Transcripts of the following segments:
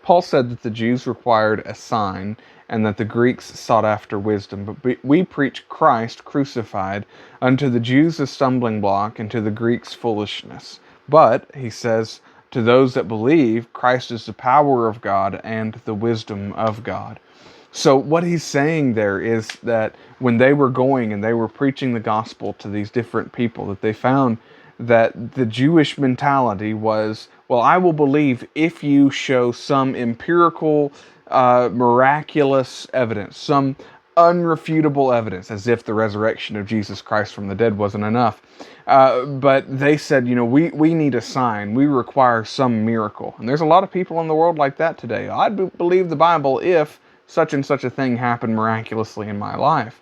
Paul said that the Jews required a sign and that the Greeks sought after wisdom, but we preach Christ crucified, unto the Jews a stumbling block, and to the Greeks foolishness. But, he says, to those that believe, Christ is the power of God and the wisdom of God. So what he's saying there is that when they were going and they were preaching the gospel to these different people, that they found that the Jewish mentality was, well, I will believe if you show some empirical, miraculous evidence, some unrefutable evidence, as if the resurrection of Jesus Christ from the dead wasn't enough. But they said, we need a sign. We require some miracle. And there's a lot of people in the world like that today. I'd believe the Bible if such and such a thing happened miraculously in my life.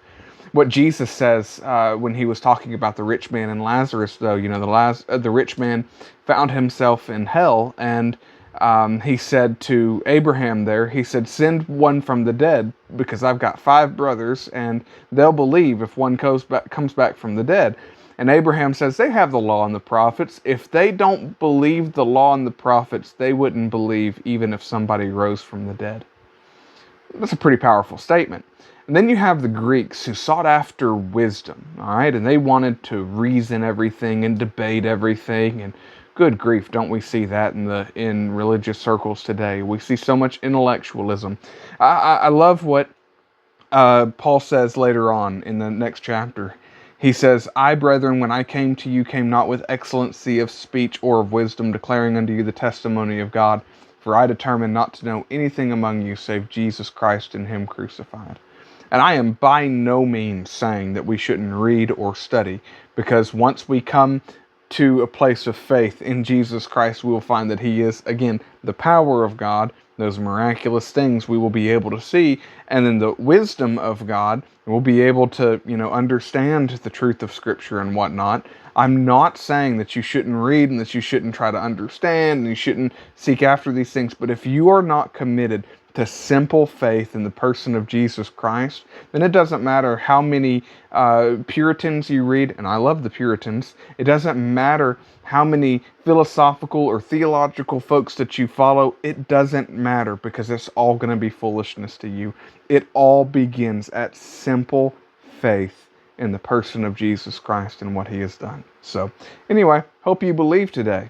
What Jesus says when he was talking about the rich man and Lazarus, though, the rich man found himself in hell, and he said to Abraham there, he said, send one from the dead, because I've got 5 brothers, and they'll believe if one comes back from the dead. And Abraham says, they have the law and the prophets. If they don't believe the law and the prophets, they wouldn't believe even if somebody rose from the dead. That's a pretty powerful statement. And then you have the Greeks who sought after wisdom, all right? And they wanted to reason everything and debate everything. And good grief, don't we see that in religious circles today? We see so much intellectualism. I love what Paul says later on in the next chapter. He says, I, brethren, when I came to you, came not with excellency of speech or of wisdom, declaring unto you the testimony of God. For I determined not to know anything among you save Jesus Christ and him crucified. And I am by no means saying that we shouldn't read or study, because once we come to a place of faith in Jesus Christ, we will find that he is, again, the power of God, those miraculous things we will be able to see, and then the wisdom of God, we'll be able to, understand the truth of Scripture and whatnot. I'm not saying that you shouldn't read and that you shouldn't try to understand and you shouldn't seek after these things, but if you are not committed to simple faith in the person of Jesus Christ, then it doesn't matter how many Puritans you read, and I love the Puritans. It doesn't matter how many philosophical or theological folks that you follow. It doesn't matter, because it's all going to be foolishness to you. It all begins at simple faith in the person of Jesus Christ and what he has done. So anyway, hope you believe today.